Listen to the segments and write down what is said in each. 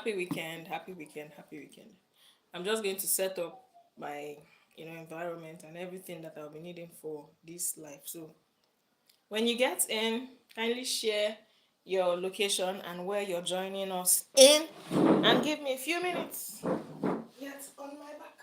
happy weekend, happy weekend, happy weekend. I'm just going to set up my environment and everything that I'll be needing for this life. So when you get in, kindly share your location and where you're joining us in, and give me a few minutes. Get on my back.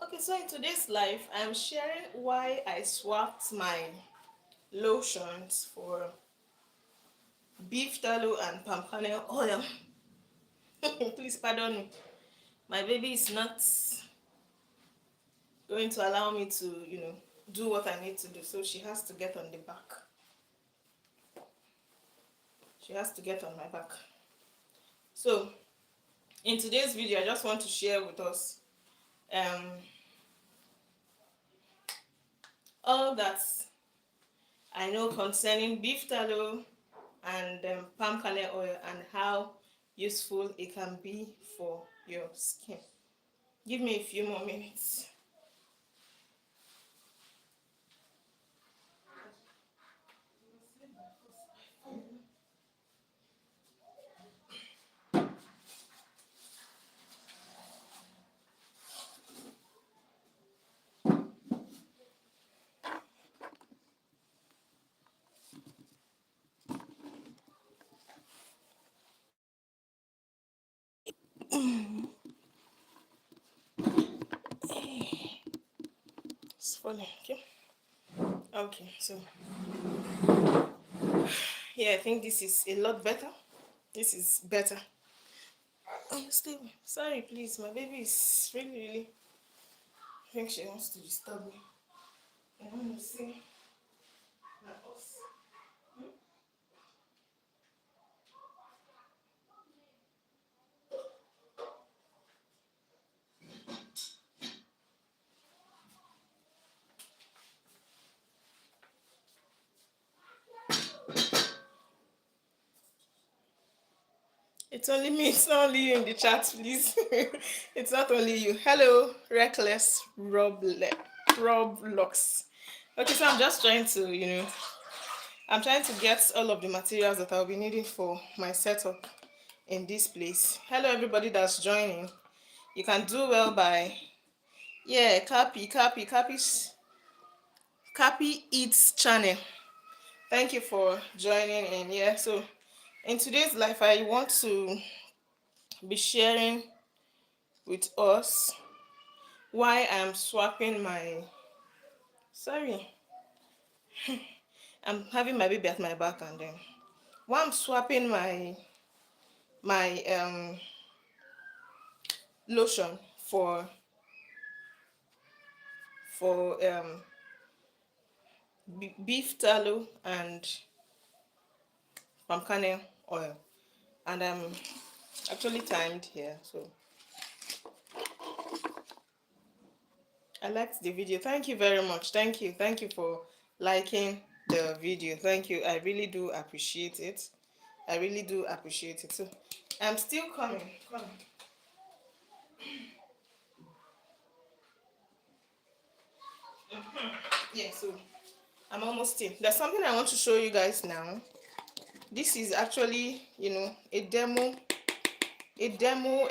Okay, so in today's life, I'm sharing why I swapped my lotions for beef tallow and palm kernel oil. Please pardon me. My baby is not going to allow me to, do what I need to do. So she has to get on the back. She has to get on my back. So in today's video, I just want to share with us all that I know concerning beef tallow and palm kernel oil, and how useful it can be for your skin. Give me a few more minutes. It's falling. Okay, so yeah, I think this is a lot better. This is better. Oh, stay. Sorry, please. My baby is really. I think she wants to disturb me. I want to see my boss. It's only me. It's not only you in the chat, please. It's not only you. Hello, Reckless Roblox. Okay, so I'm just trying to, I'm trying to get all of the materials that I'll be needing for my setup in this place. Hello, everybody that's joining. You can do well by, Cappy Eats channel. Thank you for joining in. Yeah, so in today's life, I want to be sharing with us why I'm swapping my, sorry, I'm having my baby at my back, and then why I'm swapping my lotion for beef tallow and palm kernel oil, and I'm actually timed here, so I liked the video. Thank you very much. Thank you for liking the video. Thank you. I really do appreciate it. I really do appreciate it. So I'm still coming. Yeah, so I'm almost in. There's something I want to show you guys now. This is actually, a demo, a demo,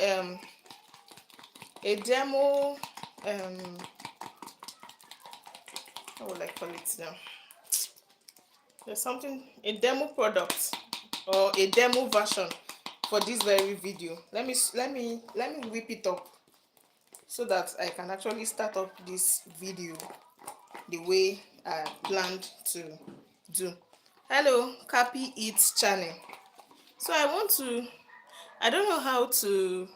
a demo, how would I call it now? There's something, a demo product or a demo version for this very video. Let me whip it up so that I can actually start up this video the way I planned to do. Hello, Cappy Eats channel. So I don't know how to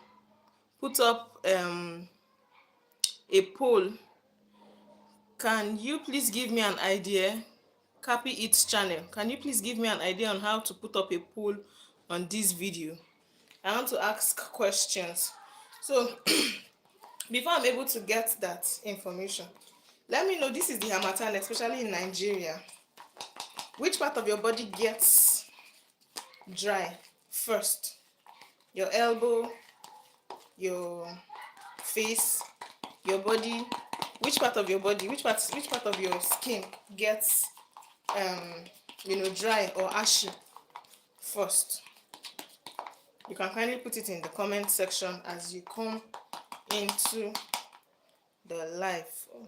put up a poll. Can you please give me an idea? Cappy Eats channel, can you please give me an idea on how to put up a poll on this video? I want to ask questions. So before I'm able to get that information, let me know, this is the Harmattan, especially in Nigeria, which part of your body gets dry first? Your elbow, your face, your body? Which part of your body, which part of your skin gets dry or ashy first? You can kindly put it in the comment section as you come into the live. Oh,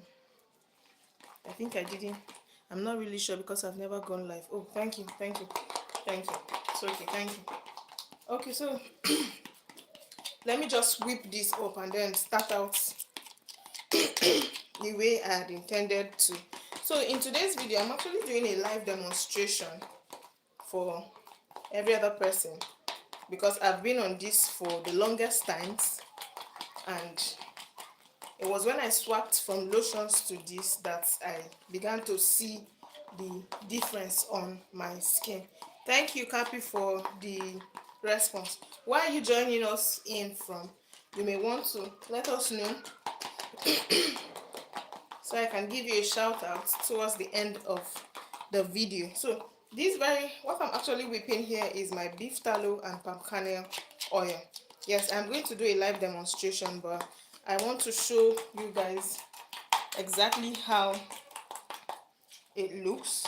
I think I didn't. I'm not really sure because I've never gone live. Oh, thank you, thank you, thank you. It's okay, thank you. Okay, so let me just whip this up and then start out the way I had intended to. So in today's video, I'm actually doing a live demonstration for every other person because I've been on this for the longest times, and it was when I swapped from lotions to this that I began to see the difference on my skin. Thank you, Kapi, for the response. Where are you joining us in from? You may want to let us know so I can give you a shout out towards the end of the video. So what I'm actually whipping here is my beef tallow and palm kernel oil. Yes, I'm going to do a live demonstration, but I want to show you guys exactly how it looks.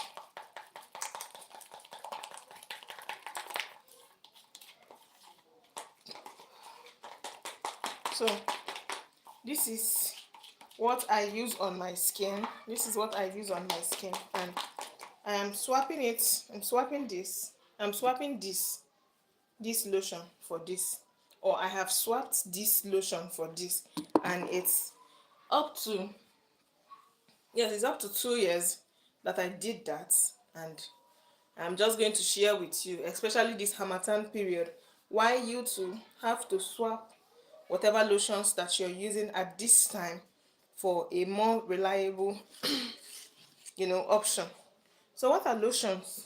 So this is what I use on my skin. And I am swapping it. I'm swapping this lotion for this, or I have swapped this lotion for this, and it's up to, yes, it's up to 2 years that I did that. And I'm just going to share with you, especially this Harmattan period, why you to have to swap whatever lotions that you're using at this time for a more reliable option. So what are lotions,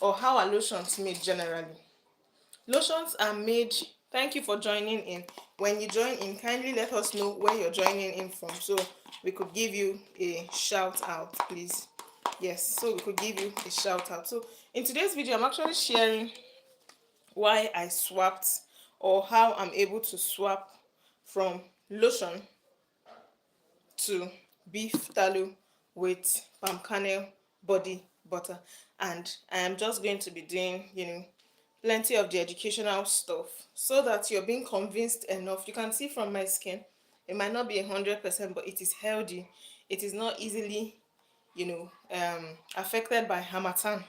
or how are lotions made generally? Lotions are made, thank you for joining in. When you join in, kindly let us know where you're joining in from so we could give you a shout out, please. Yes, so we could give you a shout out. So in today's video, I'm actually sharing why I swapped, or how I'm able to swap from lotion to beef tallow with palm kernel body butter. And I am just going to be doing plenty of the educational stuff so that you're being convinced enough. You can see from my skin, it might not be 100%, but it is healthy. It is not easily affected by Harmattan.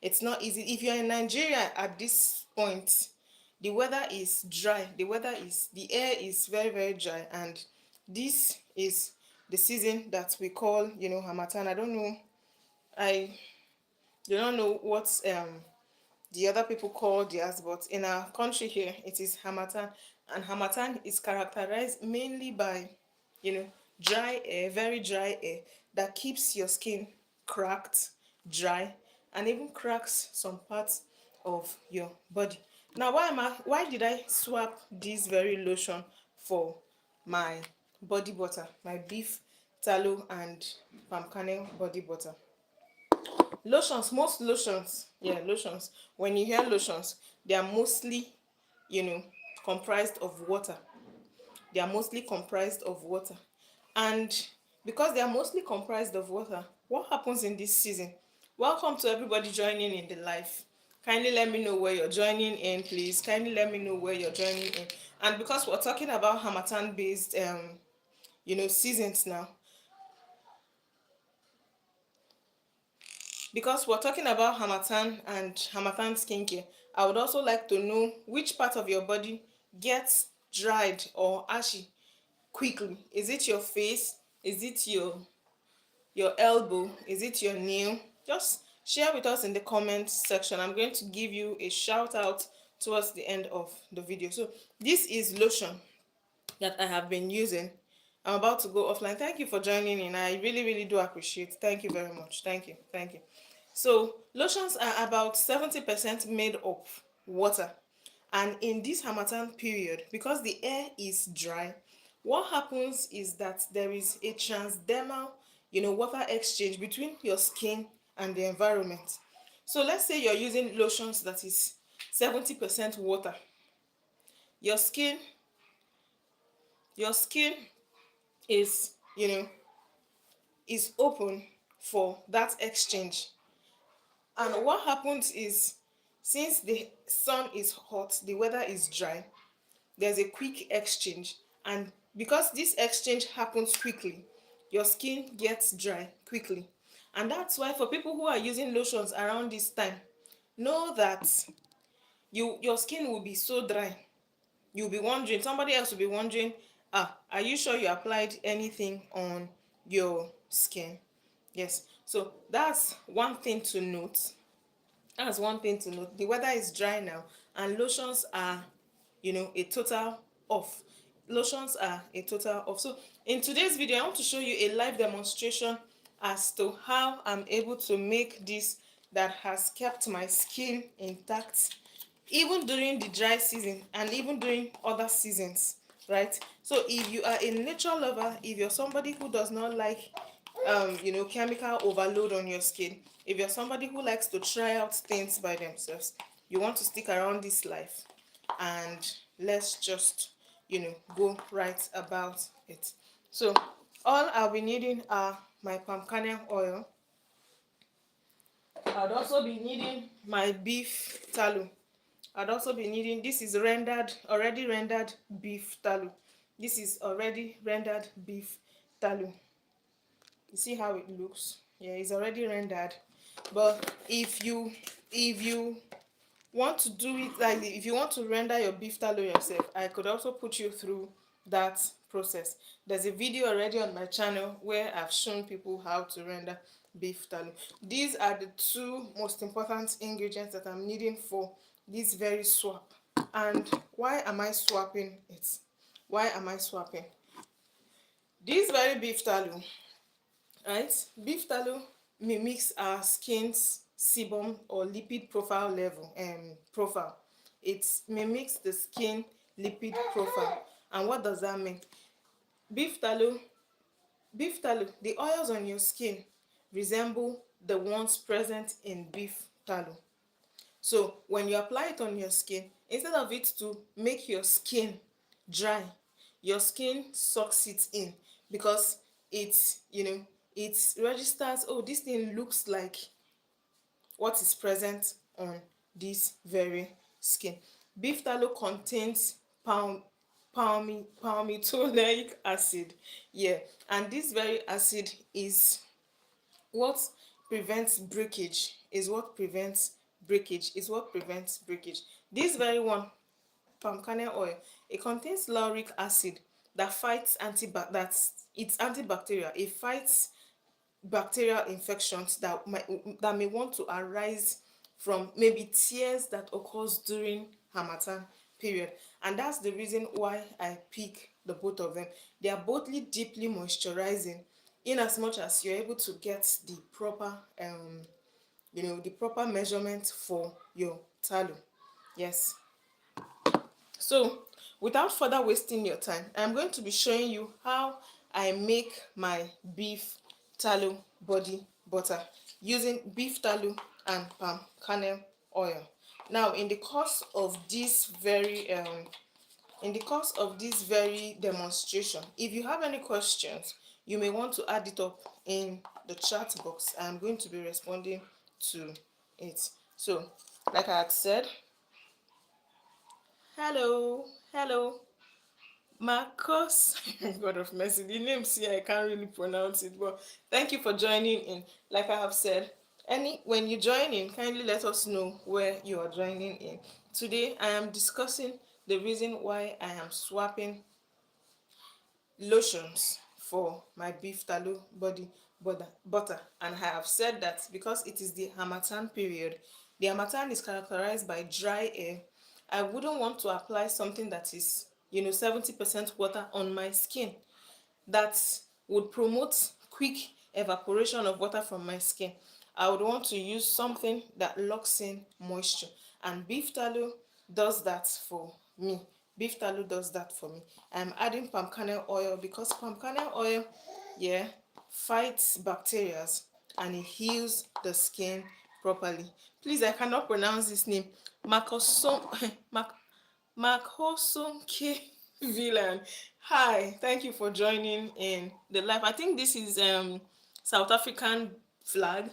It's not easy. If you're in Nigeria at this point, the weather is dry. The air is very, very dry, and this is the season that we call Harmattan. I do not know what the other people call theirs, but in our country here it is Harmattan. And Harmattan is characterized mainly by dry air, very dry air, that keeps your skin cracked, dry, and even cracks some parts of your body. Now, why did I swap this very lotion for my body butter, my beef tallow and palm kernel body butter? Lotions, most lotions, yeah, lotions, when you hear lotions, they are mostly you know comprised of water. And because they are mostly comprised of water, what happens in this season? Welcome to everybody joining in the live. Kindly let me know where you're joining in, please. Kindly let me know where you're joining in. And because we're talking about Harmattan based seasons now, because we're talking about Harmattan and Harmattan skincare, I would also like to know which part of your body gets dried or ashy quickly. Is it your face? Is it your elbow? Is it your nail? Just share with us in the comment section. I'm going to give you a shout out towards the end of the video. So this is lotion that I have been using. I'm about to go offline. Thank you for joining in. I really, really do appreciate. Thank you very much. Thank you. Thank you. So lotions are about 70% made of water, And in this Harmattan period, because the air is dry, what happens is that there is a transdermal, water exchange between your skin and the environment. So let's say you're using lotions that is 70% water. Your skin, your skin is, is open for that exchange. And what happens is, since the sun is hot, the weather is dry, there's a quick exchange. And because this exchange happens quickly, your skin gets dry quickly. And that's why for people who are using lotions around this time, know that your skin will be so dry. You'll be wondering, somebody else will be wondering, are you sure you applied anything on your skin? Yes, so that's one thing to note. That's one thing to note. The weather is dry now, and lotions are, a total off. Lotions are a total off. So in today's video, I want to show you a live demonstration as to how I'm able to make this that has kept my skin intact even during the dry season and even during other seasons, right? So if you are a nature lover, if you're somebody who does not like chemical overload on your skin, if you're somebody who likes to try out things by themselves, you want to stick around this life, and let's just go right about it. So all I'll be needing are my palm kernel oil. I'd also be needing my beef tallow. I'd also be needing, this is already rendered beef tallow. This is already rendered beef tallow. You see how it looks? Yeah, it's already rendered. But if you want to do it, like if you want to render your beef tallow yourself, I could also put you through that process. There's a video already on my channel where I've shown people how to render beef tallow. These are the two most important ingredients that I'm needing for this very swap. And why am I swapping it? Why am I swapping this very beef tallow? Right, beef tallow mimics our skin's sebum or lipid profile level profile. It mimics the skin lipid profile. And what does that mean? beef tallow beef tallow, the oils on your skin resemble the ones present in beef tallow. So when you apply it on your skin, instead of it to make your skin dry, your skin sucks it in, because it registers, oh, this thing looks like what is present on this very skin. Beef tallow contains palmitoleic acid. Yeah, and this very acid is what prevents breakage, is what prevents breakage. This very one, palm kernel oil, it contains lauric acid that fights it's antibacterial. It fights bacterial infections that may want to arise from maybe tears that occurs during Harmattan period. And that's the reason why I pick the both of them. They are both deeply moisturizing, in as much as you're able to get the proper measurement for your tallow. Yes. So without further wasting your time, I'm going to be showing you how I make my beef tallow body butter using beef tallow and palm kernel oil. Now, in the course of this very demonstration, if you have any questions, you may want to add it up in the chat box. I'm going to be responding to it. So like I had said, hello Marcos. God of mercy, the names here I can't really pronounce it, but thank you for joining in. Like I have said, when you join in, kindly let us know where you are joining in. Today I am discussing the reason why I am swapping lotions for my beef tallow body butter. And I have said that because it is the Harmattan period. The Harmattan is characterized by dry air. I wouldn't want to apply something that is 70% water on my skin. That would promote quick evaporation of water from my skin. I would want to use something that locks in moisture. And beef tallow does that for me. Beef tallow does that for me. I'm adding palm kernel oil because palm kernel oil, yeah, fights bacteria and it heals the skin properly. Please, I cannot pronounce this name. Makosom Makhosomke Villain. Hi, thank you for joining in the live. I think this is South African flag.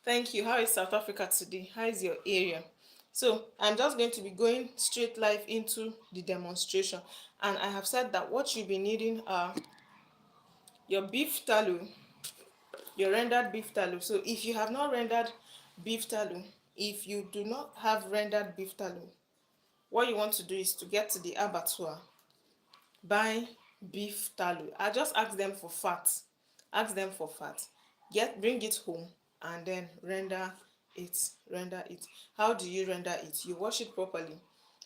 Thank you. How is South Africa today? How is your area? So I'm just going to be going straight live into the demonstration. And I have said that what you'll be needing are your beef tallow, your rendered beef tallow. So if you have not rendered beef tallow, if you do not have rendered beef tallow, what you want to do is to get to the abattoir, buy beef tallow. I just ask them for fat. Ask them for fat. Bring it home and then render it. Render it. How do you render it? You wash it properly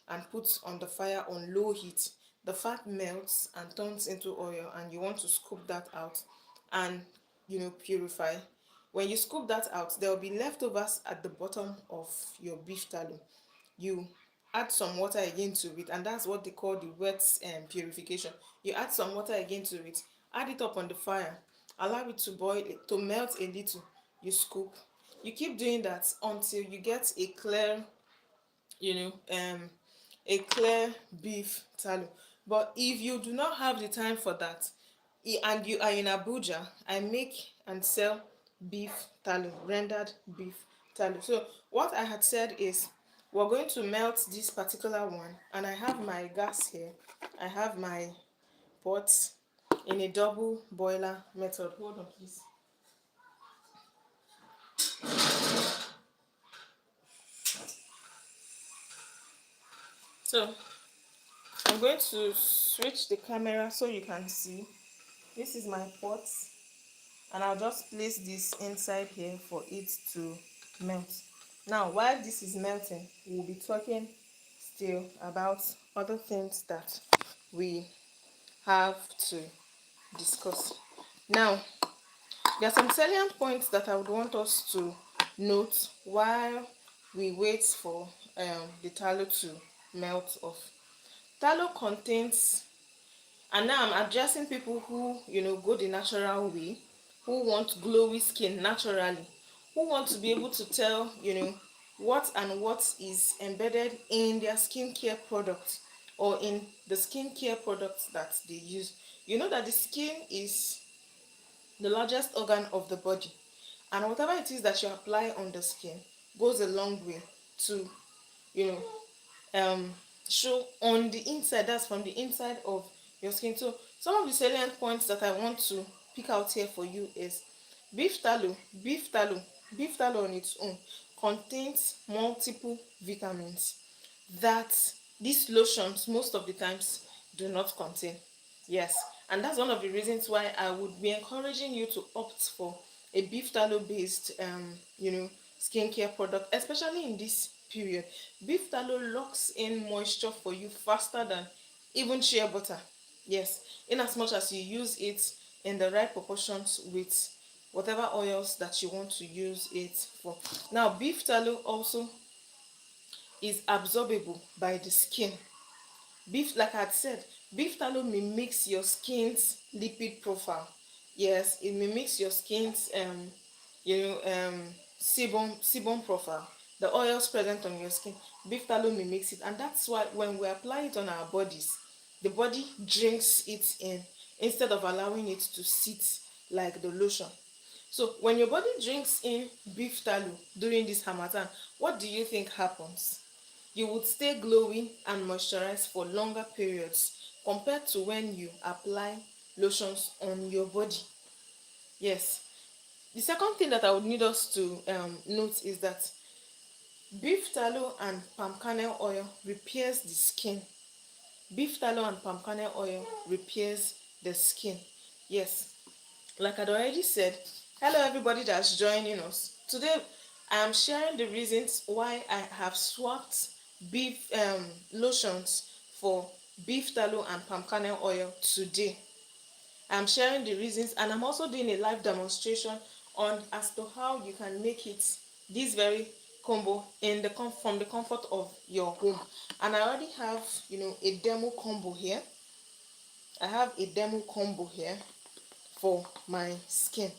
and put on the fire on low heat. The fat melts and turns into oil, and you want to scoop that out and purify. When you scoop that out, there will be leftovers at the bottom of your beef tallow. You add some water again to it, and that's what they call the wet purification. You add some water again to it, add it up on the fire, allow it to boil, to melt a little. You scoop. You keep doing that until you get a clear, you know um a clear beef tallow. But if you do not have the time for that, and you are in Abuja, I make and sell beef tallow, rendered beef tallow. So what I had said is we're going to melt this particular one, and I have my gas here. I have my pot in a double boiler method. Hold on, please. So I'm going to switch the camera so you can see. This is my pot, and I'll just place this inside here for it to melt. Now, while this is melting, we'll be talking still about other things that we have to discuss. Now, there are some salient points that I would want us to note while we wait for the tallow to melt off. Tallow contains, and now I'm addressing people who go the natural way, who want glowy skin naturally, who want to be able to tell what is embedded in their skincare products or in the skincare products that they use. You know that the skin is the largest organ of the body, and whatever it is that you apply on the skin goes a long way to you know show on the inside. That's from the inside of your skin. So some of the salient points that I want to pick out here for you is beef tallow. Beef tallow on its own contains multiple vitamins that these lotions most of the times do not contain. Yes, and that's one of the reasons why I would be encouraging you to opt for a beef tallow based skincare product, especially in this period. Beef tallow locks in moisture for you faster than even shea butter. Yes, in as much as you use it in the right proportions with whatever oils that you want to use it for. Now, beef tallow also is absorbable by the skin. Beef, like I had said, beef tallow mimics your skin's lipid profile. Yes, it mimics your skin's you know um sebum profile. The oils present on your skin, beef tallow mimics it, and that's why when we apply it on our bodies, the body drinks it in instead of allowing it to sit like the lotion. So when your body drinks in beef tallow during this Harmattan, what do you think happens? You would stay glowing and moisturized for longer periods compared to when you apply lotions on your body. Yes. The second thing that I would need us to note is that beef tallow and palm kernel oil repairs the skin. Beef tallow and palm kernel oil repairs the skin. Yes. Like I'd already said, hello everybody that's joining us. Today I am sharing the reasons why I have swapped beef lotions for beef tallow and palm kernel oil today. I'm sharing the reasons, and I'm also doing a live demonstration on as to how you can make it this very combo in the from the comfort of your home. And I already have, a demo combo here. I have a demo combo here for my skin,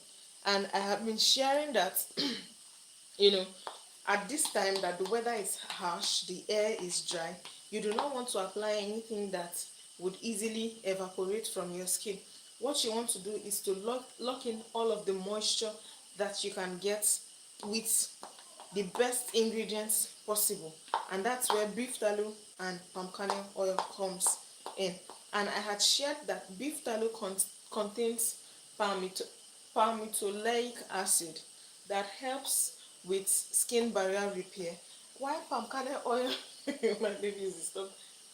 and I have been sharing that you know at this time that the weather is harsh, the air is dry, you do not want to apply anything that would easily evaporate from your skin. What you want to do is to lock in all of the moisture that you can get with the best ingredients possible, and that's where beef tallow and palm kernel oil comes in. And I had shared that beef tallow contains palmitoleic acid that helps with skin barrier repair, while palm kernel oil my baby is disturbed,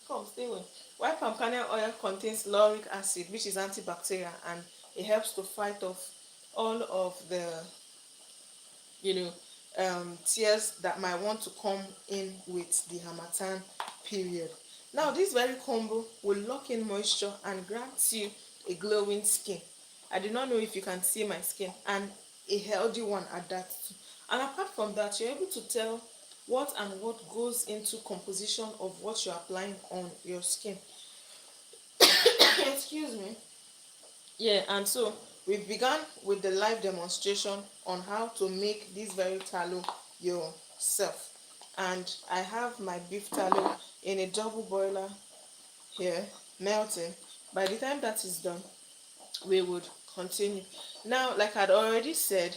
come stay away, while palm kernel oil contains lauric acid, which is antibacterial, and it helps to fight off all of the you know tears that might want to come in with the Harmattan period. Now this very combo will lock in moisture and grant you a glowing skin. I do not know if you can see my skin, and a healthy one at that too. And apart from that, you're able to tell what goes into composition of what you're applying on your skin. Excuse me. Yeah, and so we began with the live demonstration on how to make this very tallow yourself. And I have my beef tallow in a double boiler here, melting. By the time that is done, we would continue. Now, like I'd already said,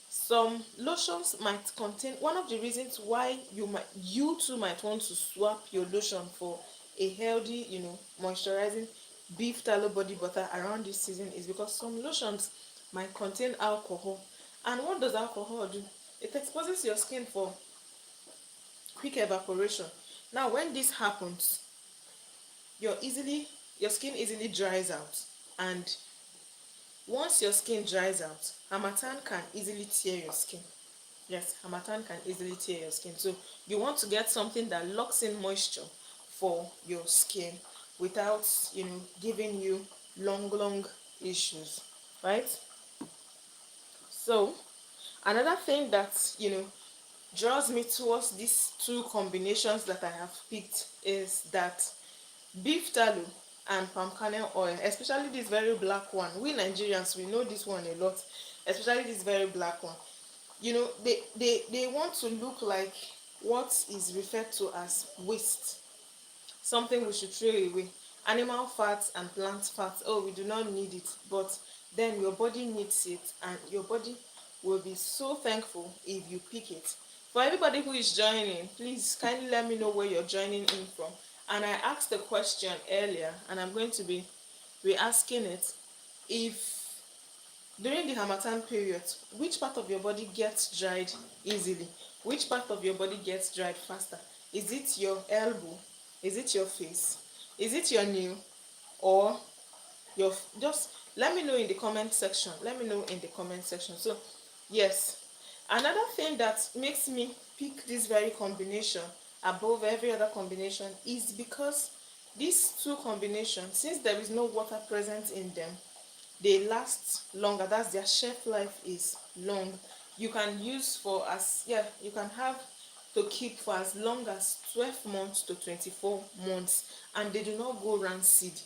some lotions might contain, one of the reasons why you too might want to swap your lotion for a healthy, moisturizing beef tallow body butter around this season is because some lotions might contain alcohol. And what does alcohol do? It exposes your skin for quick evaporation. Now when this happens, your skin easily dries out, and once your skin dries out, Harmattan can easily tear your skin. Yes, Harmattan can easily tear your skin. So you want to get something that locks in moisture for your skin without, giving you long issues, right? So another thing that, draws me towards these two combinations that I have picked is that beef tallow and palm kernel oil, especially this very black one. We Nigerians, we know this one a lot, especially this very black one. They want to look like what is referred to as waste, something we should throw away. Animal fats and plant fats, oh, we do not need it, but then your body needs it, and your body will be so thankful if you pick it. For everybody who is joining, please kindly let me know where you're joining in from. And I asked the question earlier, and I'm going to be re-asking it. If during the Harmattan period, which part of your body gets dried easily? Which part of your body gets dried faster? Is it your elbow? Is it your face? Is it your nail? Or your, just let me know in the comment section. Let me know in the comment section. So yes, another thing that makes me pick this very combination above every other combination is because these two combinations, since there is no water present in them, they last longer. That's their shelf life is long. You can use for as, yeah, you can have to keep for as long as 12 months to 24 months, and they do not go rancid,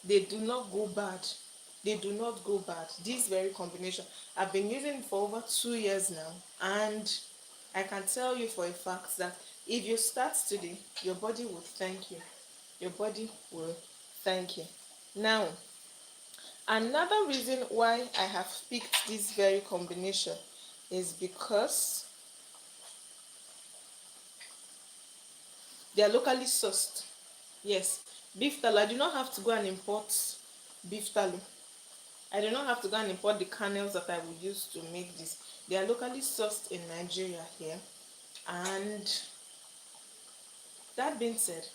they do not go bad, they do not go bad. This very combination, I've been using it for over 2 years now, and I can tell you for a fact that if you start today, your body will thank you. Your body will thank you. Now, another reason why I have picked this very combination is because they are locally sourced. Yes, beef tallow. I do not have to go and import beef tallow. I do not have to go and import the kernels that I will use to make this. They are locally sourced in Nigeria here. And that being said,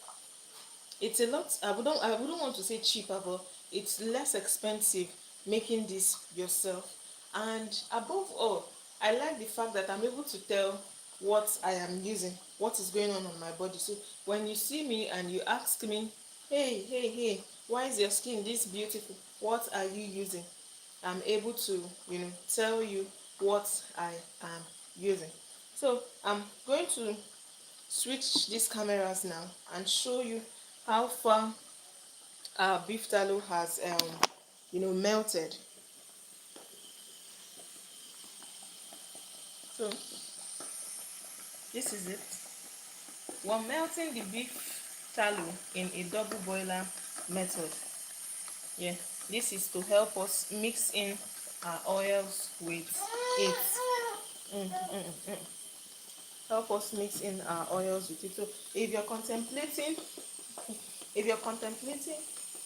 it's a lot. I wouldn't want to say cheaper, but it's less expensive making this yourself. And above all, I like the fact that I'm able to tell what I am using, what is going on my body. So when you see me and you ask me, hey, why is your skin this beautiful, what are you using, I'm able to tell you what I am using. So I'm going to switch these cameras now and show you how far our beef tallow has melted. So this is it. We're melting the beef tallow in a double boiler method. Yeah, this is to help us mix in our oils with it. Help us mix in our oils with it. So if you're contemplating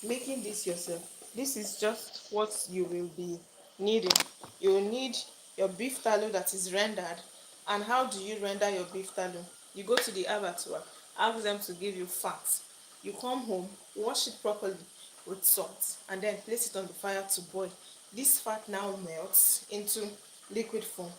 making this yourself, this is just what you will be needing. You will need your beef tallow that is rendered. And how do you render your beef tallow? You go to the abattoir, ask them to give you fat. You come home, wash it properly with salt, and then place it on the fire to boil. This fat now melts into liquid form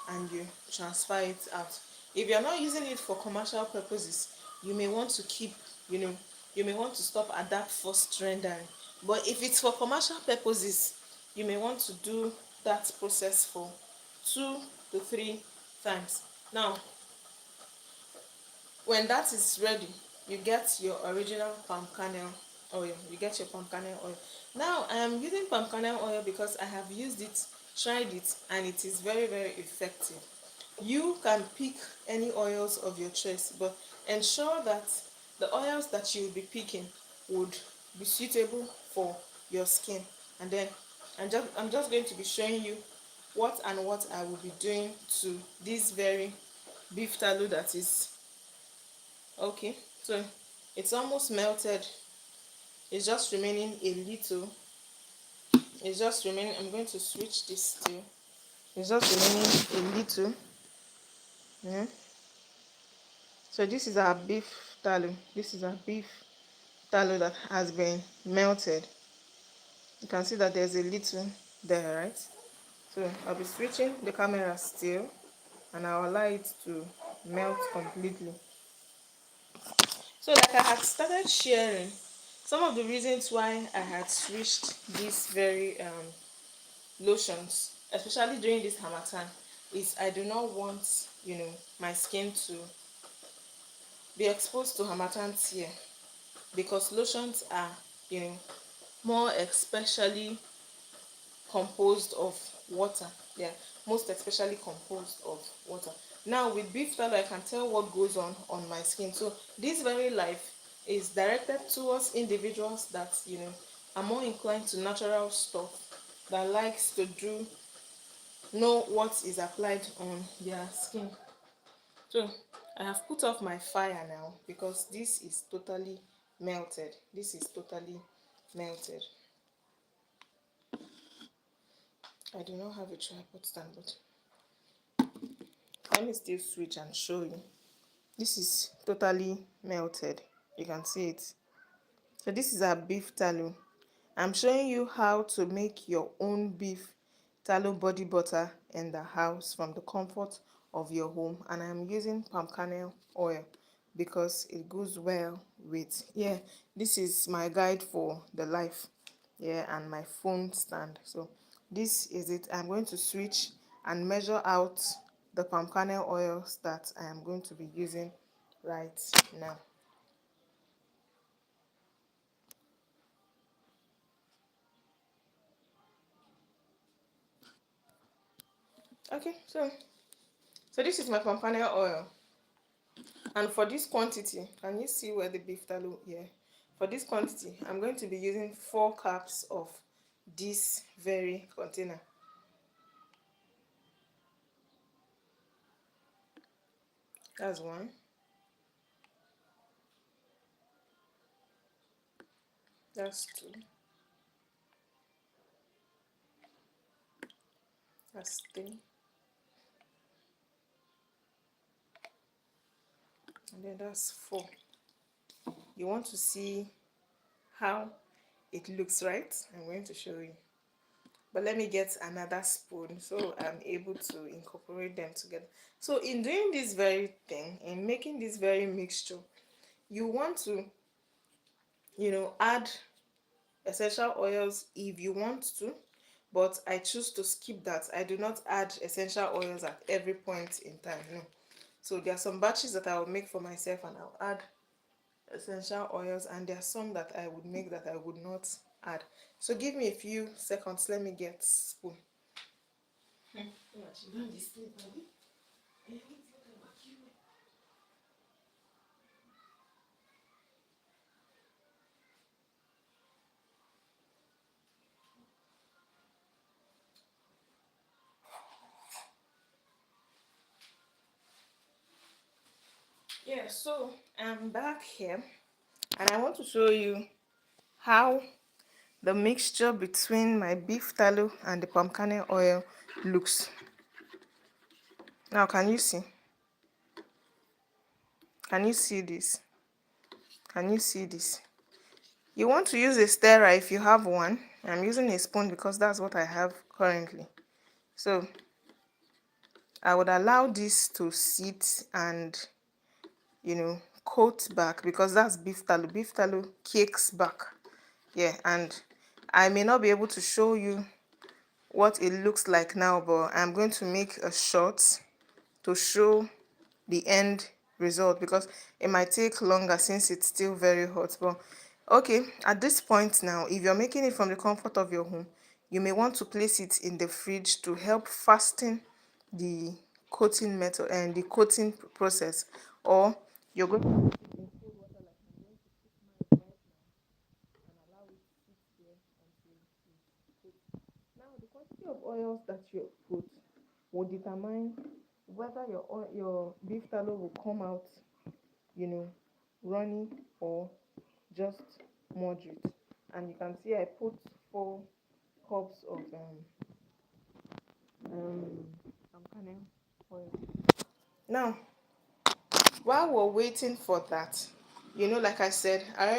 and you transfer it out. If you're not using it for commercial purposes, you may want to keep, you know, you may want to stop at that first rendering. But if it's for commercial purposes, you may want to do that process for 2 to 3 times. Now, when that is ready, you get your original palm kernel oil. You get your palm kernel oil. Now I am using palm kernel oil because I have used it, tried it, and it is very, very effective. You can pick any oils of your choice, but ensure that the oils that you will be picking would be suitable for your skin. And then I'm just going to be showing you what I will be doing to this very beef tallow that is okay. So it's almost melted. It's just remaining a little. It's just remaining. I'm going to switch this still. It's just remaining a little. Yeah. So this is our beef tallow. This is our beef tallow that has been melted. You can see that there's a little there, right? So I'll be switching the camera still, and I'll allow it to melt completely. So like I had started sharing, some of the reasons why I had switched these very lotions, especially during this Harmattan, is I do not want, my skin to be exposed to Harmattan tear, because lotions are, you know, more especially composed of water. Yeah, most especially composed of water. Now with beef tallow, I can tell what goes on my skin. So this very life is directed towards individuals that are more inclined to natural stuff, that likes to know what is applied on their skin. So I have put off my fire now because this is totally melted. This is totally melted. I do not have a tripod stand, but let me still switch and show you. This is totally melted. You can see it. So this is our beef tallow. I'm showing you how to make your own beef tallow body butter in the house from the comfort of your home, and I'm using palm kernel oil because it goes well with, yeah, this is my guide for the life, yeah, and my phone stand. So this is it. I'm going to switch and measure out the palm kernel oils that I am going to be using right now. Okay, so this is my palm kernel oil, and for this quantity, can you see where the beef tallow here? For this quantity, I'm going to be using 4 cups of this very container. That's 1. That's 2. That's 3. And then that's 4. You want to see how it looks, right? I'm going to show you. But let me get another spoon so I'm able to incorporate them together. So in doing this very thing, in making this very mixture, you want to, add essential oils if you want to, but I choose to skip that. I do not add essential oils at every point in time. No. So there are some batches that I will make for myself and I'll add essential oils, and there are some that I would make that I would not add. So give me a few seconds, let me get spoon. Yeah, so I'm back here and I want to show you how the mixture between my beef tallow and the palm kernel oil looks. Now can you see? Can you see this? Can you see this? You want to use a stirrer if you have one. I'm using a spoon because that's what I have currently. So I would allow this to sit and, you know, coat back, because that's beef tallow. Beef tallow cakes back. Yeah, and I may not be able to show you what it looks like now, but I'm going to make a short to show the end result, because it might take longer since it's still very hot. But okay, at this point now, if you're making it from the comfort of your home, you may want to place it in the fridge to help fasten the coating method and the coating process, or you're going to put it in cold water like I'm going to put mine right now and allow it to sit there until it's cooked. Now the quantity of oils that you put will determine whether your beef tallow will come out, you know, runny or just moderate. And you can see I put 4 cups of palm kernel oil. Now, while we're waiting for that, you know, like I said, I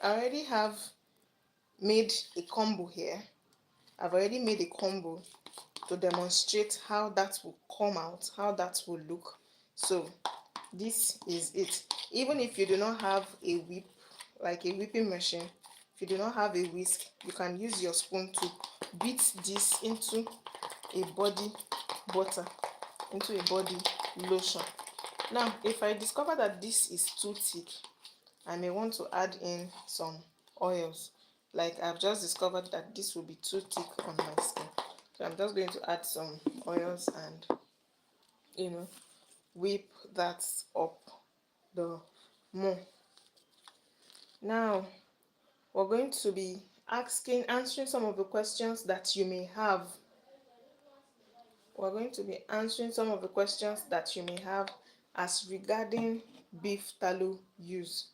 already have made a combo here. I've already made a combo to demonstrate how that will come out, how that will look. So this is it. Even if you do not have a whip, like a whipping machine, if you do not have a whisk, you can use your spoon to beat this into a body butter, into a body lotion. Now if I discover that this is too thick, I may want to add in some oils. Like I've just discovered that this will be too thick on my skin, so I'm just going to add some oils and, you know, whip that up the more. Now we're going to be answering some of the questions that you may have. We're going to be answering some of the questions that you may have as regarding beef tallow use.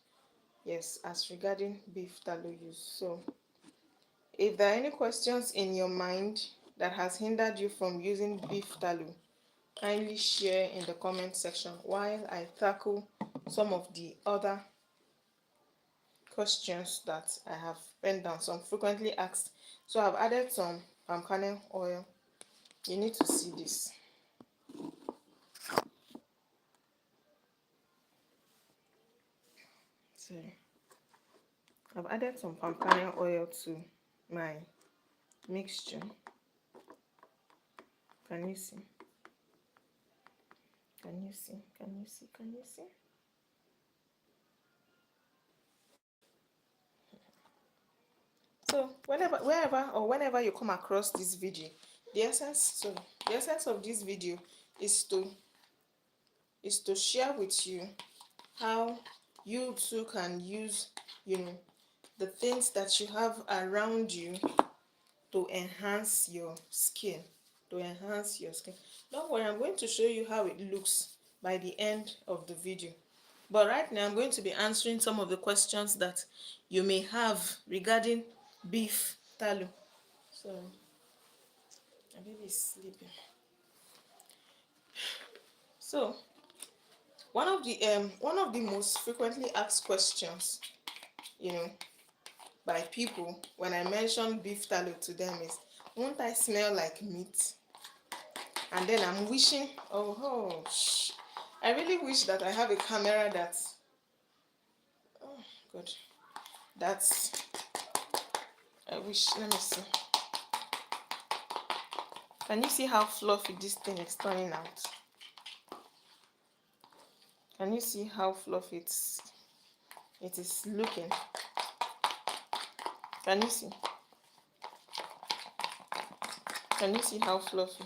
Yes, as regarding beef tallow use. So if there are any questions in your mind that has hindered you from using beef tallow, kindly share in the comment section while I tackle some of the other questions that I have penned down, some frequently asked. So I've added some palm kernel oil. You need to see this. So I've added some palm kernel oil to my mixture. Can you see? Can you see? Can you see? Can you see? So whenever you come across this video, the essence of this video is to share with you how you too can use, you know, the things that you have around you to enhance your skin. Don't worry, I'm going to show you how it looks by the end of the video. But right now I'm going to be answering some of the questions that you may have regarding beef tallow. So my baby is sleeping. So one of the most frequently asked questions, you know, by people when I mention beef tallow to them is, won't I smell like meat? And then I'm wishing, I really wish that I have a camera that's, oh god, that's, I wish, let me see. Can you see how fluffy this thing is turning out? Can you see how fluffy it is looking? Can you see? Can you see how fluffy?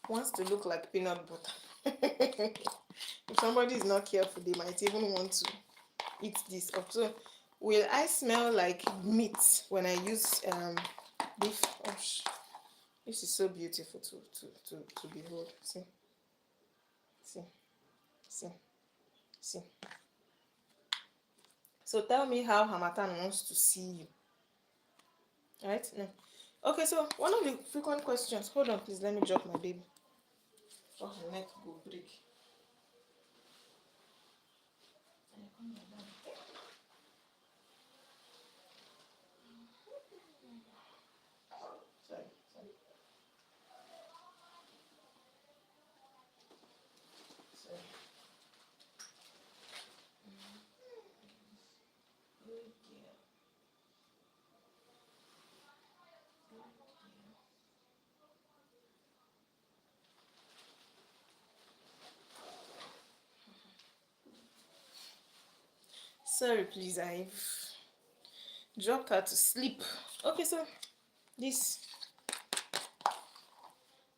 Wants to look like peanut butter. If somebody is not careful, they might even want to eat this up. So will I smell like meat when I use beef? Oh, this is so beautiful to behold. See, see, see, see. So tell me how Harmattan wants to see you. Right? No. Okay, so one of the frequent questions. Hold on, please. Let me drop my baby. Oh, her neck will break. Sorry, sorry. Sorry. Good girl. Sorry, please. I've dropped her to sleep. Okay, so this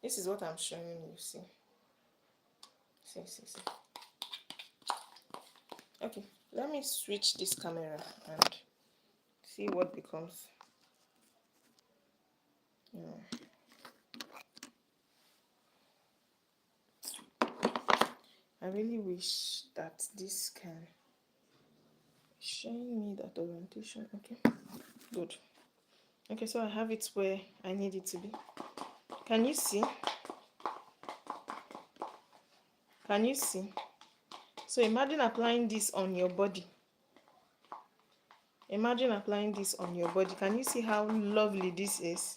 is what I'm showing you. See, see. Okay, let me switch this camera and see what becomes. Yeah. I really wish that this can showing me that orientation. Okay, good. Okay, so I have it where I need it to be. Can you see? Can you see? So imagine applying this on your body. Imagine applying this on your body. Can you see how lovely this is?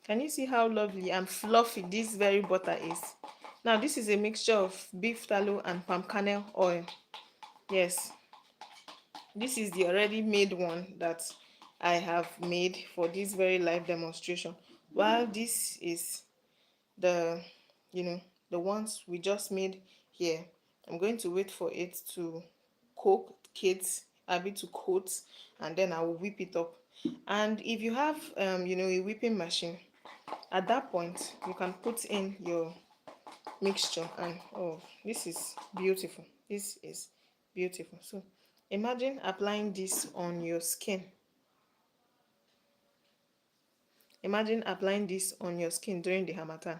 Can you see how lovely and fluffy this very butter is? Now this is a mixture of beef tallow and palm kernel oil. Yes, this is the already made one that I have made for this very live demonstration, while this is the the ones we just made here. I'm going to wait for it to cook kids a bit to coat, and then I will whip it up. And if you have a whipping machine, at that point you can put in your mixture, and oh, this is beautiful. This is beautiful. So imagine applying this on your skin. Imagine applying this on your skin during the Harmattan.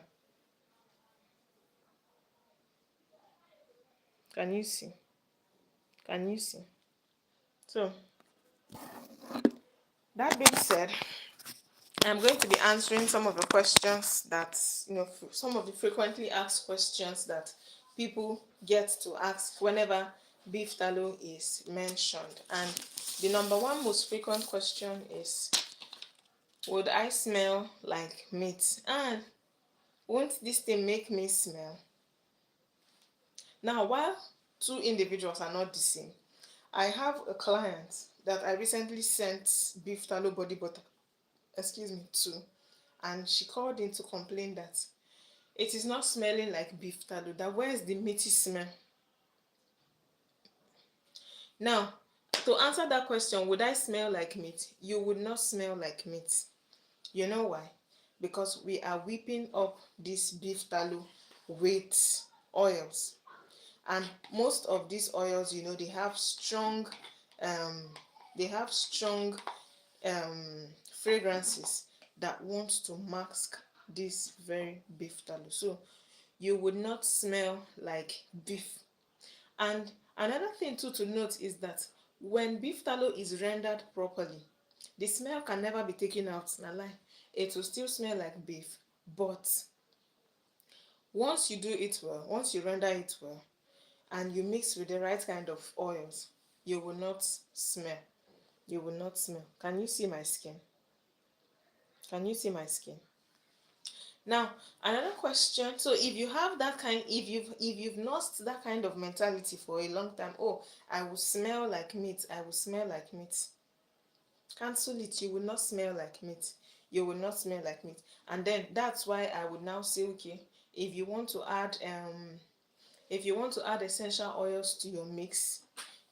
Can you see? Can you see? So that being said, I'm going to be answering some of the questions that, some of the frequently asked questions that people get to ask whenever beef tallow is mentioned. And the number one most frequent question is, would I smell like meat? And won't this thing make me smell? Now, while two individuals are not the same, I have a client that I recently sent beef tallow body butter, to, and she called in to complain that it is not smelling like beef tallow, that where is the meaty smell? Now, to answer that question, would I smell like meat? You would not smell like meat. You know why? Because we are whipping up this beef tallow with oils, and most of these oils, they have strong um they have strong fragrances that want to mask this very beef tallow, so you would not smell like beef. And another thing too to note is that when beef tallow is rendered properly, the smell can never be taken out. Na lie, it will still smell like beef, but once you do it well, once you render it well, and you mix with the right kind of oils, you will not smell. You will not smell. Can you see my skin? Can you see my skin? Now, another question. So if you have that kind, if you've lost that kind of mentality for a long time, oh, I will smell like meat, I will smell like meat. Cancel it. You will not smell like meat. You will not smell like meat. And then that's why I would now say, okay, if you want to add essential oils to your mix,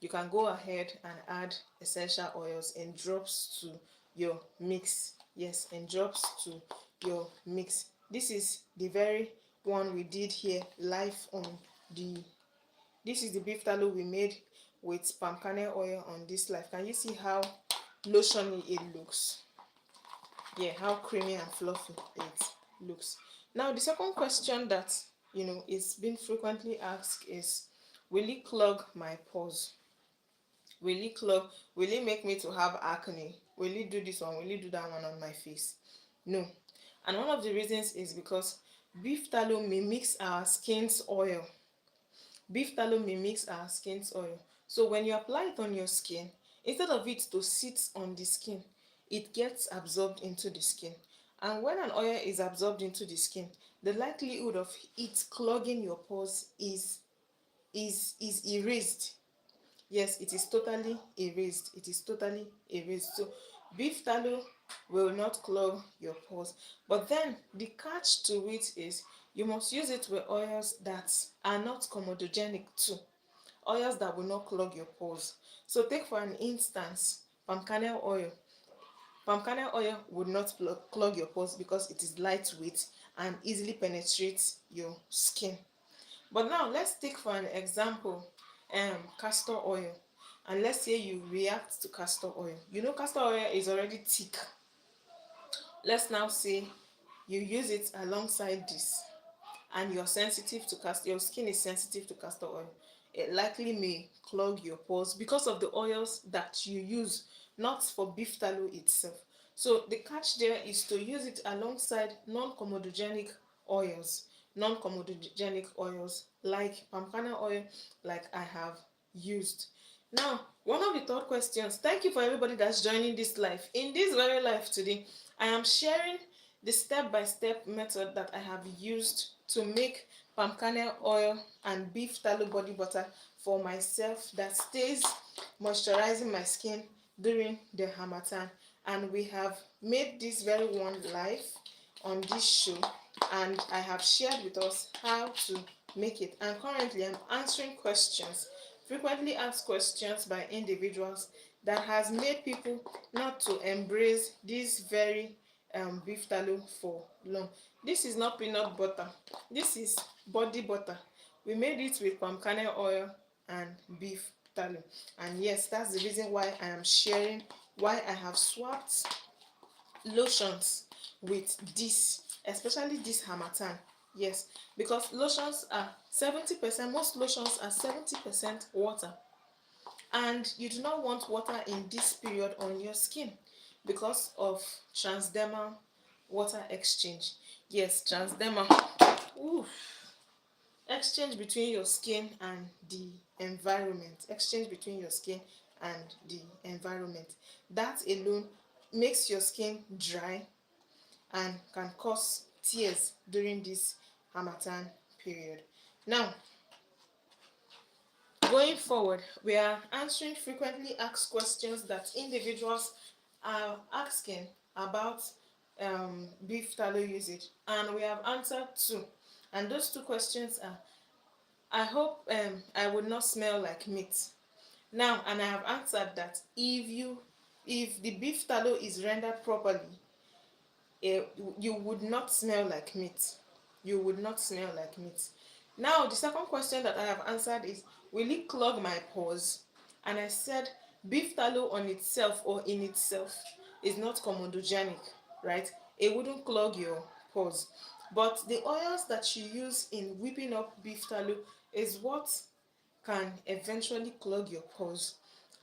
you can go ahead and add essential oils in drops to your mix. Yes, in drops to your mix. This is the very one we did here live on the this is the beef tallow we made with palm kernel oil on this live. Can you see how lotiony it looks? Yeah, how creamy and fluffy it looks. Now the second question that is being frequently asked is, will it clog my pores? Will it make me to have acne? Will it do this one? Will it do that one on my face? No. And one of the reasons is because beef tallow mimics our skin's oil. Beef tallow mimics our skin's oil. So when you apply it on your skin, instead of it to sit on the skin, it gets absorbed into the skin. And when an oil is absorbed into the skin, the likelihood of it clogging your pores is erased. Yes, it is totally erased. It is totally erased. So beef tallow will not clog your pores. But then the catch to it is you must use it with oils that are not comedogenic too. Oils that will not clog your pores. So take for an instance palm kernel oil. Palm kernel oil would not clog your pores because it is lightweight and easily penetrates your skin. But now let's take for an example castor oil, and let's say you react to castor oil. Castor oil is already thick. Let's now say you use it alongside this, and you're sensitive to your skin is sensitive to castor oil. It likely may clog your pores because of the oils that you use, not for beef tallow itself. So the catch there is to use it alongside non-comedogenic oils. Non-comedogenic oils like palm kernel oil, like I have used. Now, one of the third questions, thank you for everybody that's joining this live. In this very live today, I am sharing the step-by-step method that I have used to make palm kernel oil and beef tallow body butter for myself that stays moisturizing my skin during the Harmattan. And we have made this very one live on this show, and I have shared with us how to make it. And currently I'm answering questions, frequently asked questions by individuals, that has made people not to embrace this very beef tallow for long. This is not peanut butter, this is body butter. We made it with palm kernel oil and beef tallow. And yes, that's the reason why I am sharing, why I have swapped lotions with this, especially this Harmattan. Yes, because lotions are 70%, most lotions are 70% water, and you do not want water in this period on your skin because of transdermal water exchange. Yes, transdermal. Ooh. Exchange between your skin and the environment. Exchange between your skin and the environment. That alone makes your skin dry and can cause tears during this Harmattan period. Now, going forward, we are answering frequently asked questions that individuals are asking about beef tallow usage, and we have answered two. And those two questions are, I hope I would not smell like meat. Now, and I have answered that if the beef tallow is rendered properly, eh, you would not smell like meat. You would not smell like meat. Now, the second question that I have answered is, will it clog my pores? And I said, beef tallow on itself or in itself is not comedogenic, right? It wouldn't clog your pores. But the oils that you use in whipping up beef tallow is what can eventually clog your pores.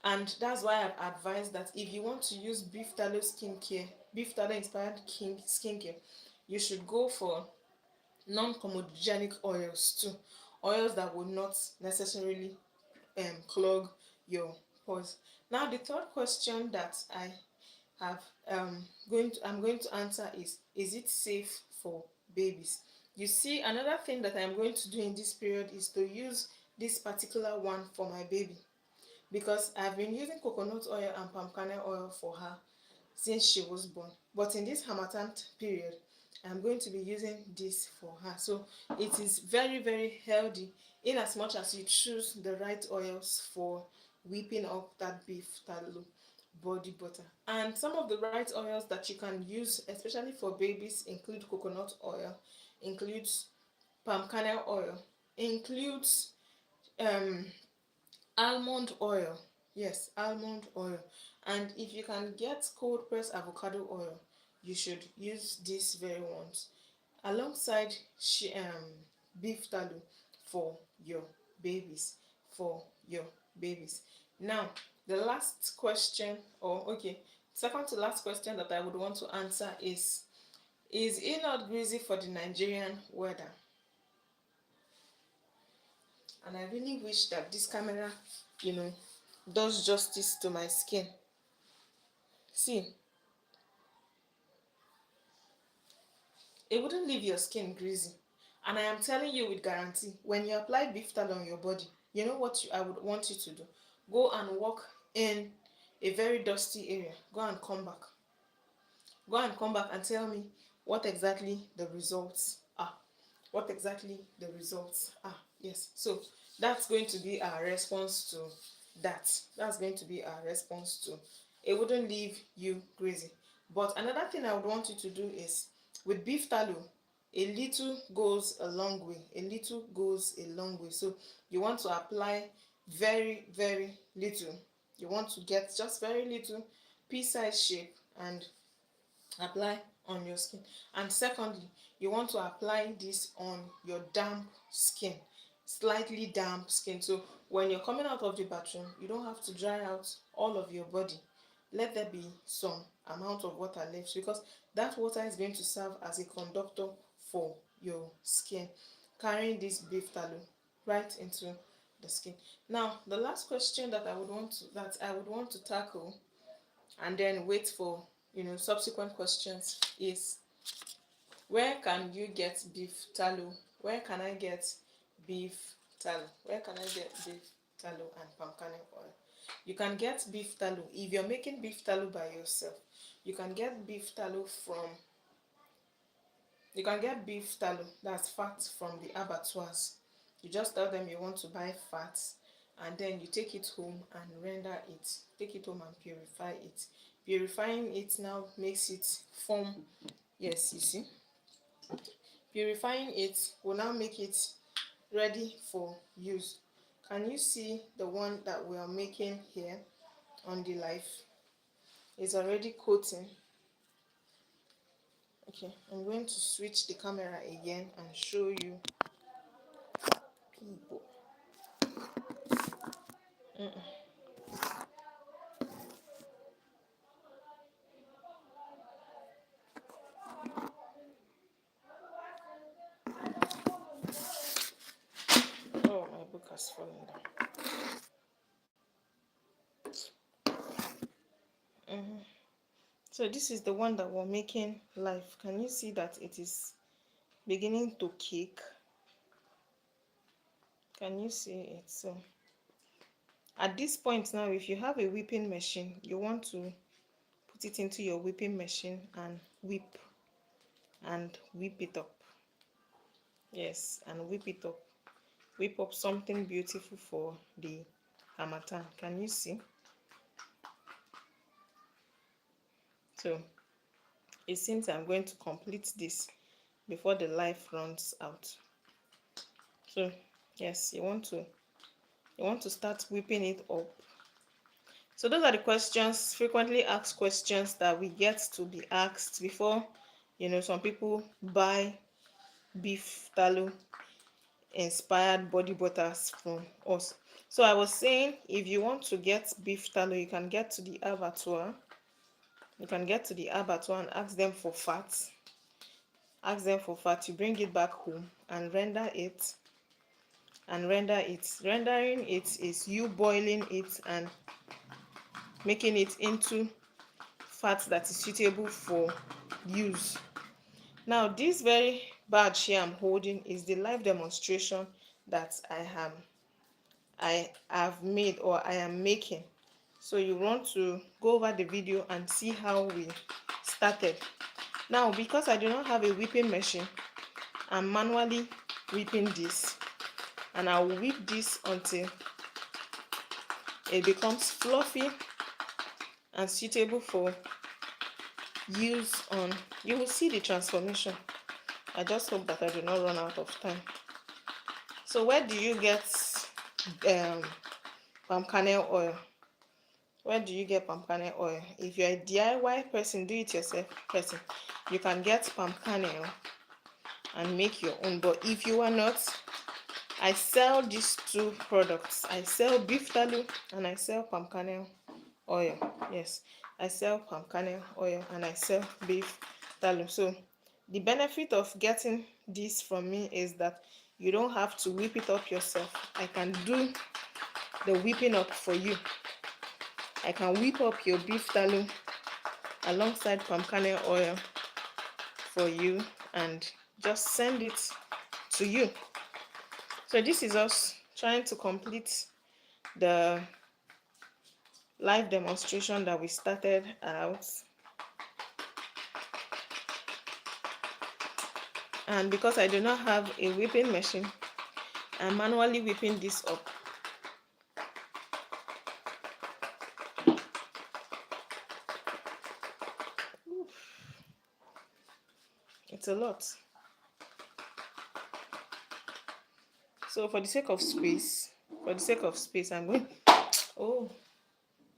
And that's why I've advised that if you want to use beef tallow skincare, beef tallow inspired skincare, you should go for non-comedogenic oils too. Oils that will not necessarily clog your pores. Now the third question that I'm going to answer is it safe for babies. You see, another thing that I'm going to do in this period is to use this particular one for my baby, because I've been using coconut oil and palm kernel oil for her since she was born. But in this Harmattan period, I'm going to be using this for her. So it is very, very healthy in as much as you choose the right oils for whipping up that beef tallow body butter. And some of the right oils that you can use, especially for babies, include coconut oil, includes palm kernel oil, includes um almond oil. Yes, almond oil. And if you can get cold pressed avocado oil, you should use these very ones alongside beef tallow for your babies. For your babies. Now, the last question, or okay, second to last question that I would want to answer is it not greasy for the Nigerian weather? And I really wish that this camera, you know, does justice to my skin. See, it wouldn't leave your skin greasy. And I am telling you with guarantee, when you apply beef tallow on your body, you know what I would want you to do? Go and walk in a very dusty area. Go and come back. Go and come back and tell me what exactly the results are. What exactly the results are. Yes. So that's going to be our response to that. That's going to be our response to. It wouldn't leave you crazy. But another thing I would want you to do is with beef tallow, a little goes a long way. A little goes a long way. So you want to apply very, very little. You want to get just very little pea-sized shape and apply on your skin. And secondly, you want to apply this on your damp skin, slightly damp skin. So when you're coming out of the bathroom, you don't have to dry out all of your body. Let there be some amount of water left, because that water is going to serve as a conductor for your skin, carrying this beef tallow right into the skin. Now, the last question that I would want to tackle, and then wait for subsequent questions, is where can you get beef tallow? Where can I get beef tallow? Where can I get beef tallow and palm kernel oil? You can get beef tallow if you're making beef tallow by yourself. You can get beef tallow that's fat from the abattoirs. You just tell them you want to buy fats, and then you take it home and render it. Take it home and purify it. Purifying it now makes it form. Yes, you see, purifying it will now make it ready for use. Can you see the one that we are making here on the life? It's already coating. Okay, I'm going to switch the camera again and show you people. Oh, my book has fallen down. So this is the one that we're making live. Can you see that it is beginning to cake? Can you see it? So at this point now, if you have a whipping machine, you want to put it into your whipping machine and whip it up. Yes, and whip it up. Whip up something beautiful for the Harmattan. Can you see? So it seems I'm going to complete this before the life runs out. So yes, you want to start whipping it up. So those are the questions, frequently asked questions that we get to be asked before some people buy beef tallow inspired body butters from us. So I was saying, if you want to get beef tallow, you can get to the abattoir. And ask them for fat. You bring it back home and render it. Rendering it is you boiling it and making it into fat that is suitable for use. Now, this very badge here I'm holding is the live demonstration that I have made or I am making. So you want to go over the video and see how we started. Now, because I do not have a whipping machine, I'm manually whipping this, and I'll whip this until it becomes fluffy and suitable for use on. You will see the transformation. I just hope that I do not run out of time. So where do you get palm kernel oil? Where do you get palm kernel oil? If you're a DIY person, do it yourself person, you can get palm kernel and make your own. But if you are not, I sell these two products. I sell beef tallow and I sell palm kernel oil. Yes, I sell palm kernel oil and I sell beef tallow. So the benefit of getting this from me is that you don't have to whip it up yourself. I can do the whipping up for you. I can whip up your beef tallow alongside palm kernel oil for you and just send it to you. So this is us trying to complete the live demonstration that we started out. And because I do not have a whipping machine, I'm manually whipping this up. It's a lot. So for the sake of space, I'm going, oh,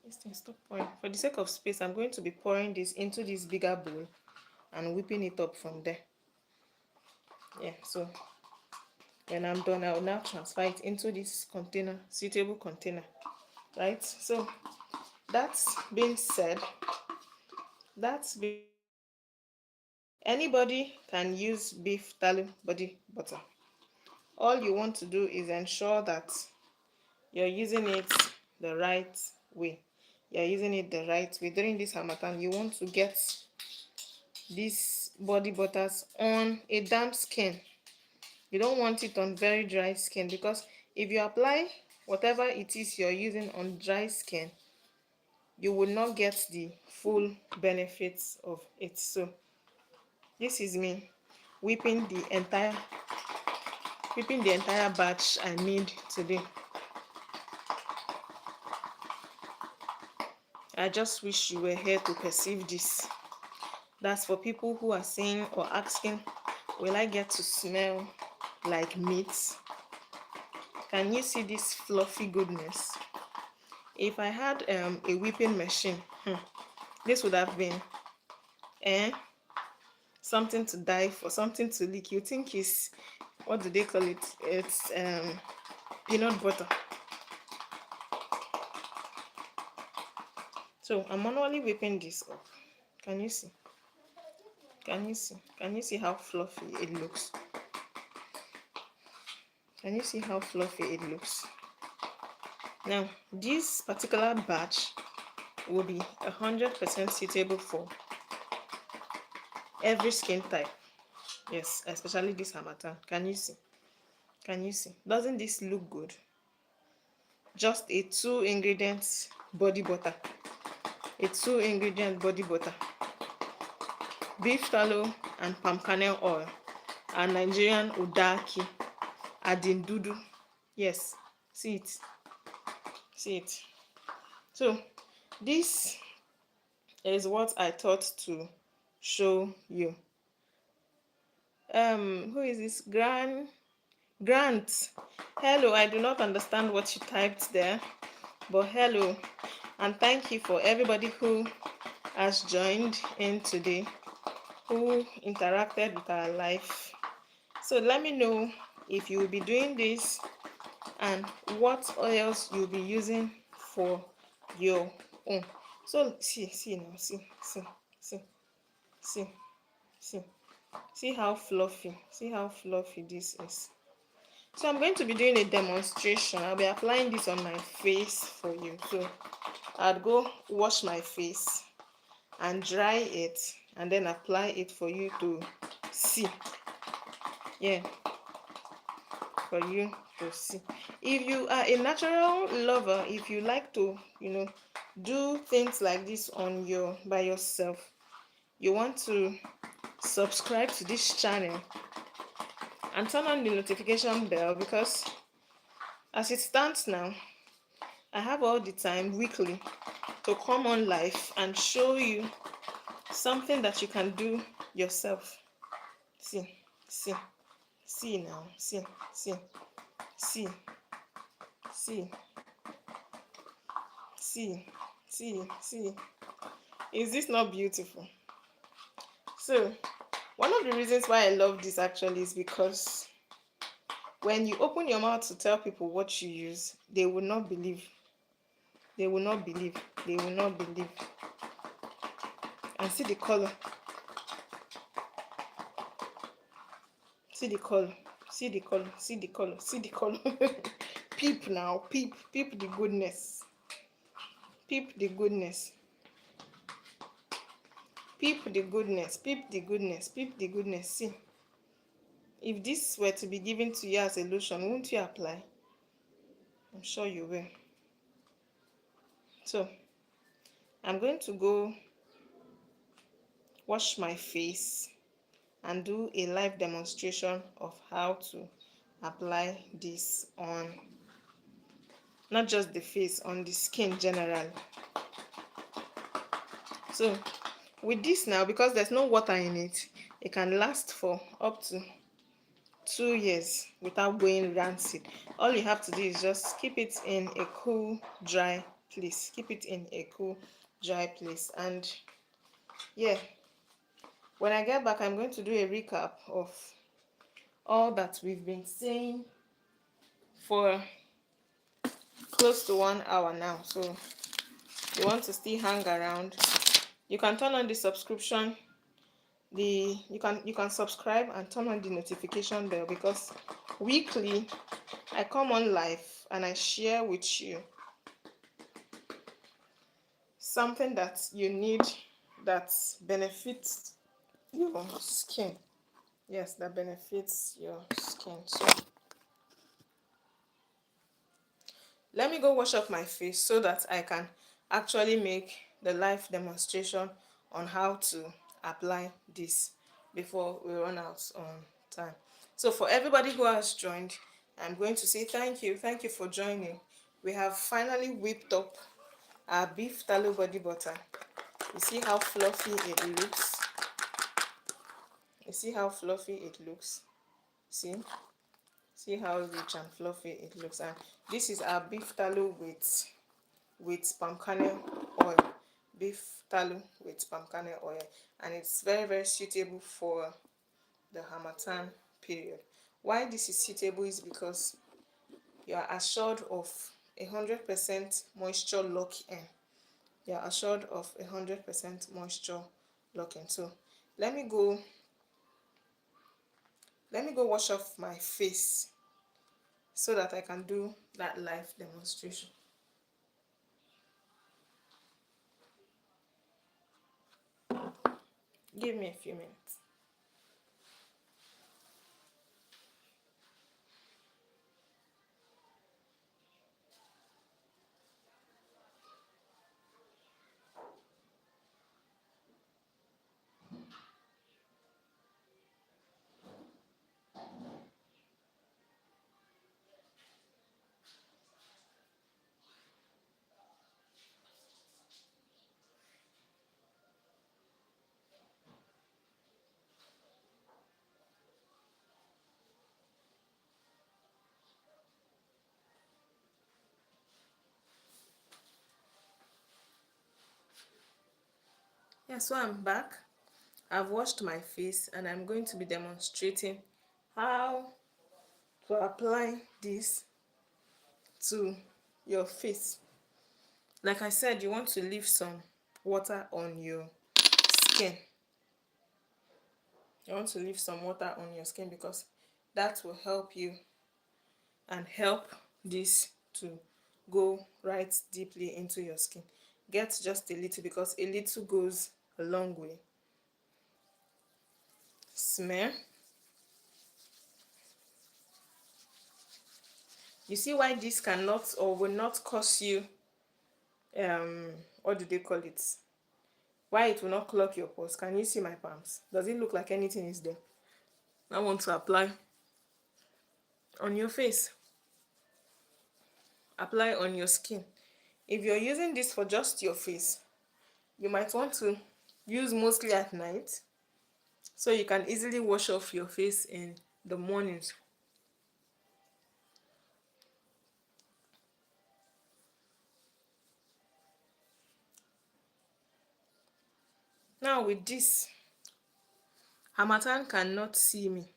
this thing stop pouring. For the sake of space, I'm going to be pouring this into this bigger bowl and whipping it up from there. Yeah, so when I'm done, I will now transfer it into this container, suitable container, right? So that's being said, anybody can use beef tallow body butter. All you want to do is ensure that you're using it the right way. You're using it the right way. During this Harmattan, you want to get these body butters on a damp skin. You don't want it on very dry skin, because if you apply whatever it is you're using on dry skin, you will not get the full benefits of it. So this is me whipping the entire batch I made today. I just wish you were here to perceive this. That's for people who are saying or asking, will I get to smell like meat? Can you see this fluffy goodness? If I had a whipping machine, this would have been something to die for, something to lick. You think it's, what do they call it? It's peanut butter. So I'm manually whipping this up. Can you see? Can you see? Can you see how fluffy it looks? Can you see how fluffy it looks? Now, this particular batch will be 100% suitable for every skin type. Yes, especially this Harmattan. Can you see? Can you see? Doesn't this look good? Just a 2-ingredient body butter. A 2-ingredient body butter. Beef tallow and palm kernel oil. And Nigerian udaki. Adindudu. Yes, see it. See it. So this is what I thought to show you. Who is this? Grant. Hello, I do not understand what you typed there, but hello, and thank you for everybody who has joined in today, who interacted with our live. So let me know if you will be doing this and what oils you'll be using for your own. So see how fluffy, this is. So I'm going to be doing a demonstration. I'll be applying this on my face for you. So I'll go wash my face and dry it and then apply it for you to see. Yeah, for you to see. If you are a natural lover, if you like to, do things like this on your by yourself, you want to subscribe to this channel and turn on the notification bell, because as it stands now, I have all the time weekly to come on live and show you something that you can do yourself. See, see, see now, see, see, see, see, see, see. Is this not beautiful? So, one of the reasons why I love this actually is because when you open your mouth to tell people what you use, they will not believe. They will not believe. They will not believe. And see the color. See the color. See the color. See the color. See the color. Peep now. Peep. Peep the goodness. Peep the goodness. Peep the goodness. Peep the goodness. Peep the goodness. See. If this were to be given to you as a lotion, won't you apply? I'm sure you will. So, I'm going to go wash my face and do a live demonstration of how to apply this on not just the face, on the skin generally. So with this now, because there's no water in it, it can last for up to 2 years without going rancid. All you have to do is just keep it in a cool, dry place. Keep it in a cool, dry place. And yeah, when I get back, I'm going to do a recap of all that we've been saying for close to 1 hour now. So you want to still hang around, you can turn on the subscription, you can subscribe and turn on the notification bell, because weekly I come on live and I share with you something that you need, that benefits your skin. Yes, that benefits your skin. So let me go wash off my face so that I can actually make the live demonstration on how to apply this before we run out on time. So for everybody who has joined, I'm going to say thank you. Thank you for joining. We have finally whipped up our beef tallow body butter. You see how fluffy it looks? You see how fluffy it looks? See how rich and fluffy it looks. And this is our beef tallow with palm kernel oil. Beef tallow with palm kernel oil, and it's very, very suitable for the Harmattan period. Why this is suitable is because you are assured of 100% moisture lock-in. You are assured of 100% moisture lock-in. So let me go wash off my face so that I can do that live demonstration. Give me a few minutes. Yeah, so I'm back. I've washed my face and I'm going to be demonstrating how to apply this to your face. Like I said, you want to leave some water on your skin. You want to leave some water on your skin because that will help you and help this to go right deeply into your skin. Get just a little, because a little goes a long way. Smear. You see why this cannot or will not cause you what do they call it, why it will not clog your pores? Can you see my palms? Does it look like anything is there? I want to apply on your face, apply on your skin. If you're using this for just your face, you might want to use mostly at night so you can easily wash off your face in the mornings. Now with this, Harmattan cannot see me.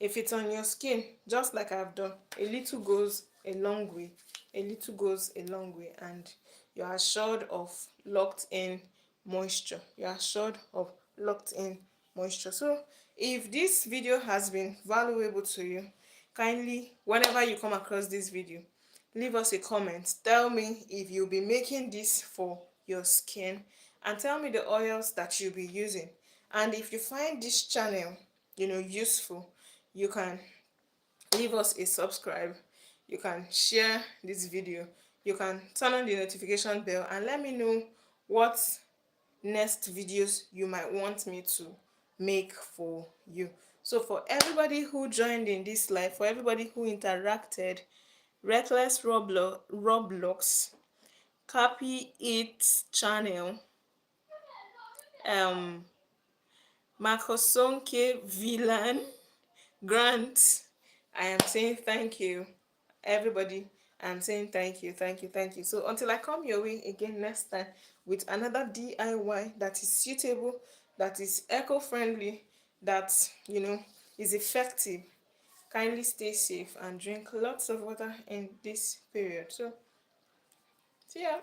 If it's on your skin, just like I've done, a little goes a long way. A little goes a long way, and you're assured of locked in moisture. You're assured of locked in moisture. So if this video has been valuable to you, kindly, whenever you come across this video, leave us a comment. Tell me if you'll be making this for your skin, and tell me the oils that you'll be using. And if you find this channel useful, you can leave us a subscribe, you can share this video, you can turn on the notification bell, and let me know what next videos you might want me to make for you. So for everybody who joined in this live, for everybody who interacted, Reckless Roblox, Copy It channel, Makosonke Villain, Grant, I am saying thank you. Everybody, I'm saying thank you, thank you, thank you. So until I come your way again next time with another DIY that is suitable, that is eco-friendly, that is effective, kindly stay safe and drink lots of water in this period. So see ya.